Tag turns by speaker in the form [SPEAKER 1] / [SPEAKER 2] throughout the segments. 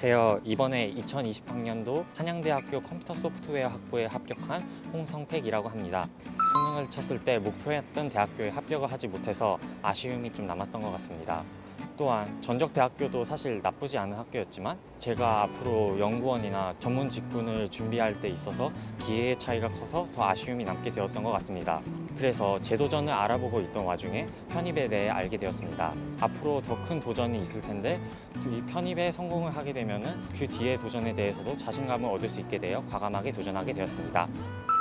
[SPEAKER 1] 안녕하세요. 이번에 2020학년도 한양대학교 컴퓨터 소프트웨어 학부에 합격한 홍성택이라고 합니다. 수능을 쳤을 때 목표했던 대학교에 합격을 하지 못해서 아쉬움이 좀 남았던 것 같습니다. 또한 전적대학교도 사실 나쁘지 않은 학교였지만 제가 앞으로 연구원이나 전문 직군을 준비할 때 있어서 기회의 차이가 커서 더 아쉬움이 남게 되었던 것 같습니다. 그래서 재도전을 알아보고 있던 와중에 편입에 대해 알게 되었습니다. 앞으로 더 큰 도전이 있을 텐데 이 편입에 성공을 하게 되면 그 뒤의 도전에 대해서도 자신감을 얻을 수 있게 되어 과감하게 도전하게 되었습니다.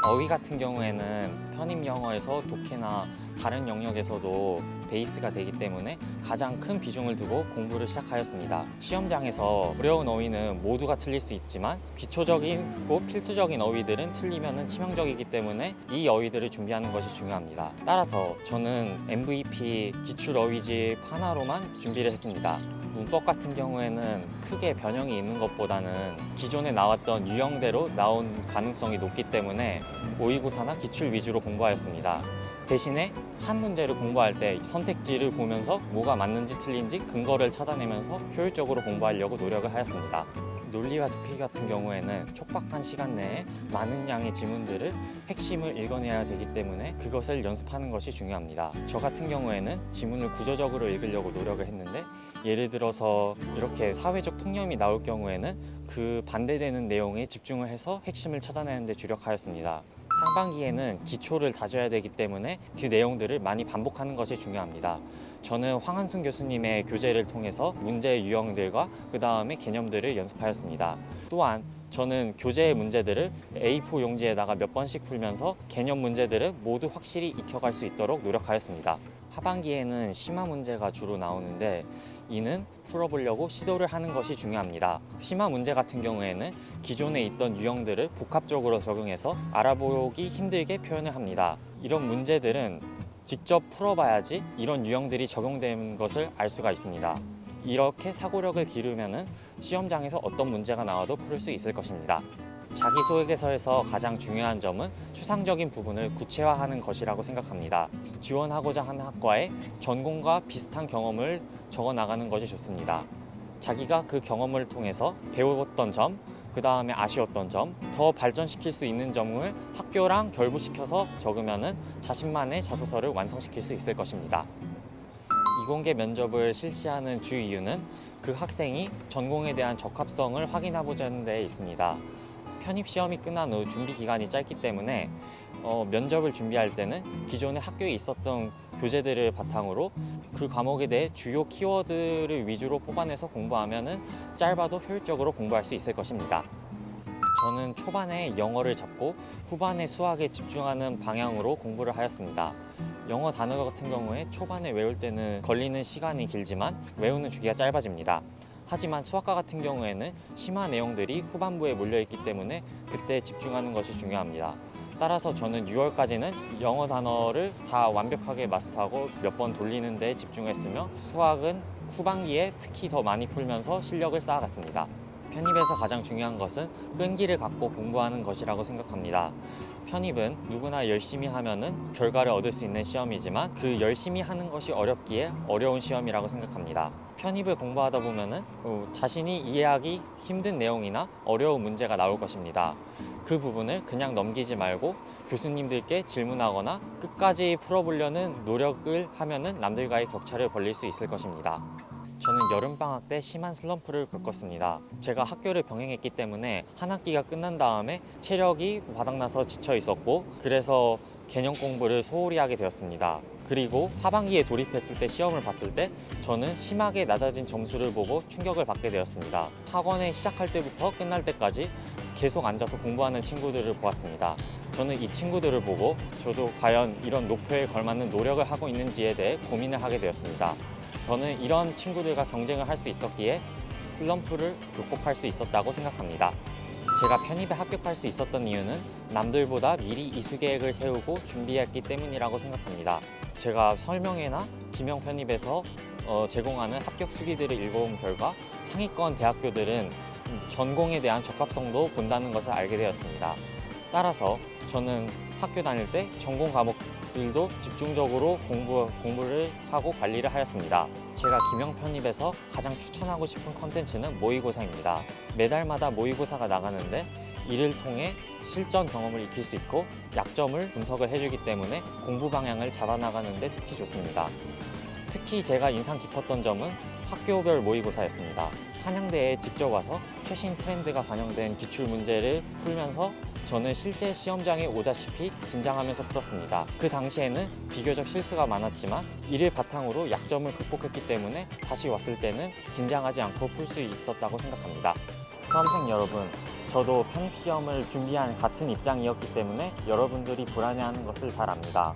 [SPEAKER 1] 어휘 같은 경우에는 편입 영어에서 독해나 다른 영역에서도 베이스가 되기 때문에 가장 큰 비중을 두고 공부를 시작하였습니다. 시험장에서 어려운 어휘는 모두가 틀릴 수 있지만 기초적이고 필수적인 어휘들은 틀리면 치명적이기 때문에 이 어휘들을 준비하는 것이 중요합니다. 따라서 저는 MVP 기출 어휘집 하나로만 준비를 했습니다. 문법 같은 경우에는 크게 변형이 있는 것보다는 기존에 나왔던 유형대로 나온 가능성이 높기 때문에 모의고사나 기출 위주로 공부하였습니다. 대신에 한 문제를 공부할 때 선택지를 보면서 뭐가 맞는지 틀린지 근거를 찾아내면서 효율적으로 공부하려고 노력을 하였습니다. 논리와 독해 같은 경우에는 촉박한 시간 내에 많은 양의 지문들을 핵심을 읽어내야 되기 때문에 그것을 연습하는 것이 중요합니다. 저 같은 경우에는 지문을 구조적으로 읽으려고 노력을 했는데 예를 들어서 이렇게 사회적 통념이 나올 경우에는 그 반대되는 내용에 집중을 해서 핵심을 찾아내는 데 주력하였습니다. 상반기에는 기초를 다져야 되기 때문에 그 내용들을 많이 반복하는 것이 중요합니다. 저는 황한순 교수님의 교재를 통해서 문제의 유형들과 그 다음에 개념들을 연습하였습니다. 또한 저는 교재의 문제들을 A4 용지에다가 몇 번씩 풀면서 개념 문제들을 모두 확실히 익혀갈 수 있도록 노력하였습니다. 하반기에는 심화 문제가 주로 나오는데 이는 풀어보려고 시도를 하는 것이 중요합니다. 심화 문제 같은 경우에는 기존에 있던 유형들을 복합적으로 적용해서 알아보기 힘들게 표현을 합니다. 이런 문제들은 직접 풀어봐야지 이런 유형들이 적용되는 것을 알 수가 있습니다. 이렇게 사고력을 기르면 시험장에서 어떤 문제가 나와도 풀을 수 있을 것입니다. 자기소개서에서 가장 중요한 점은 추상적인 부분을 구체화하는 것이라고 생각합니다. 지원하고자 하는 학과의 전공과 비슷한 경험을 적어 나가는 것이 좋습니다. 자기가 그 경험을 통해서 배웠던 점, 그 다음에 아쉬웠던 점, 더 발전시킬 수 있는 점을 학교랑 결부시켜서 적으면 자신만의 자소서를 완성시킬 수 있을 것입니다. 이공계 면접을 실시하는 주 이유는 그 학생이 전공에 대한 적합성을 확인하고자 데 있습니다. 편입시험이 끝난 후 준비 기간이 짧기 때문에 면접을 준비할 때는 기존에 학교에 있었던 교재들을 바탕으로 그 과목에 대해 주요 키워드를 위주로 뽑아내서 공부하면 짧아도 효율적으로 공부할 수 있을 것입니다. 저는 초반에 영어를 잡고 후반에 수학에 집중하는 방향으로 공부를 하였습니다. 영어 단어 같은 경우에 초반에 외울 때는 걸리는 시간이 길지만 외우는 주기가 짧아집니다. 하지만 수학과 같은 경우에는 심화 내용들이 후반부에 몰려있기 때문에 그때 집중하는 것이 중요합니다. 따라서 저는 6월까지는 영어 단어를 다 완벽하게 마스터하고 몇 번 돌리는 데 집중했으며 수학은 후반기에 특히 더 많이 풀면서 실력을 쌓아갔습니다. 편입에서 가장 중요한 것은 끈기를 갖고 공부하는 것이라고 생각합니다. 편입은 누구나 열심히 하면은 결과를 얻을 수 있는 시험이지만 그 열심히 하는 것이 어렵기에 어려운 시험이라고 생각합니다. 편입을 공부하다 보면은 자신이 이해하기 힘든 내용이나 어려운 문제가 나올 것입니다. 그 부분을 그냥 넘기지 말고 교수님들께 질문하거나 끝까지 풀어보려는 노력을 하면은 남들과의 격차를 벌릴 수 있을 것입니다. 저는 여름방학 때 심한 슬럼프를 겪었습니다. 제가 학교를 병행했기 때문에 한 학기가 끝난 다음에 체력이 바닥나서 지쳐 있었고 그래서 개념 공부를 소홀히 하게 되었습니다. 그리고 하반기에 돌입했을 때 시험을 봤을 때 저는 심하게 낮아진 점수를 보고 충격을 받게 되었습니다. 학원에 시작할 때부터 끝날 때까지 계속 앉아서 공부하는 친구들을 보았습니다. 저는 이 친구들을 보고 저도 과연 이런 목표에 걸맞는 노력을 하고 있는지에 대해 고민을 하게 되었습니다. 저는 이런 친구들과 경쟁을 할 수 있었기에 슬럼프를 극복할 수 있었다고 생각합니다. 제가 편입에 합격할 수 있었던 이유는 남들보다 미리 이수 계획을 세우고 준비했기 때문이라고 생각합니다. 제가 설명회나 기명 편입에서 제공하는 합격 수기들을 읽어본 결과 상위권 대학교들은 전공에 대한 적합성도 본다는 것을 알게 되었습니다. 따라서 저는 학교 다닐 때 전공 과목들도 집중적으로 공부를 하고 관리를 하였습니다. 제가 기명 편입에서 가장 추천하고 싶은 컨텐츠는 모의고사입니다. 매달마다 모의고사가 나가는데 이를 통해 실전 경험을 익힐 수 있고 약점을 분석을 해주기 때문에 공부 방향을 잡아나가는 데 특히 좋습니다. 특히 제가 인상 깊었던 점은 학교별 모의고사였습니다. 한양대에 직접 와서 최신 트렌드가 반영된 기출 문제를 풀면서 저는 실제 시험장에 오다시피 긴장하면서 풀었습니다. 그 당시에는 비교적 실수가 많았지만 이를 바탕으로 약점을 극복했기 때문에 다시 왔을 때는 긴장하지 않고 풀 수 있었다고 생각합니다. 수험생 여러분, 저도 편입시험을 준비한 같은 입장이었기 때문에 여러분들이 불안해하는 것을 잘 압니다.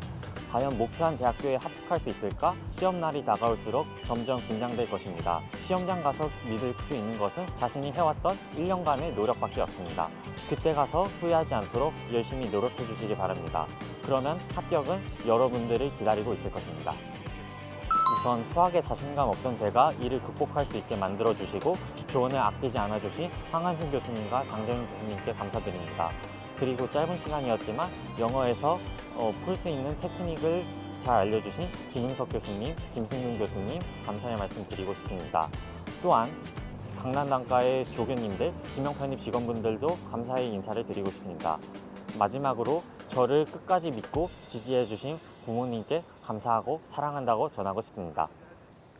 [SPEAKER 1] 과연 목표한 대학교에 합격할 수 있을까? 시험날이 다가올수록 점점 긴장될 것입니다. 시험장 가서 믿을 수 있는 것은 자신이 해왔던 1년간의 노력밖에 없습니다. 그때 가서 후회하지 않도록 열심히 노력해 주시기 바랍니다. 그러면 합격은 여러분들을 기다리고 있을 것입니다. 우선 수학에 자신감 없던 제가 이를 극복할 수 있게 만들어 주시고 조언을 아끼지 않아 주신 황한진 교수님과 장정윤 교수님께 감사드립니다. 그리고 짧은 시간이었지만 영어에서 풀 수 있는 테크닉을 잘 알려주신 김은석 교수님, 김승윤 교수님 감사의 말씀 드리고 싶습니다. 또한 강남단과의 조교님들, 기명편입 직원분들도 감사의 인사를 드리고 싶습니다. 마지막으로 저를 끝까지 믿고 지지해 주신 부모님께 감사하고 사랑한다고 전하고 싶습니다.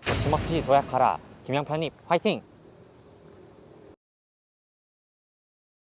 [SPEAKER 1] 거침없이 도약하라. 기명편입 화이팅!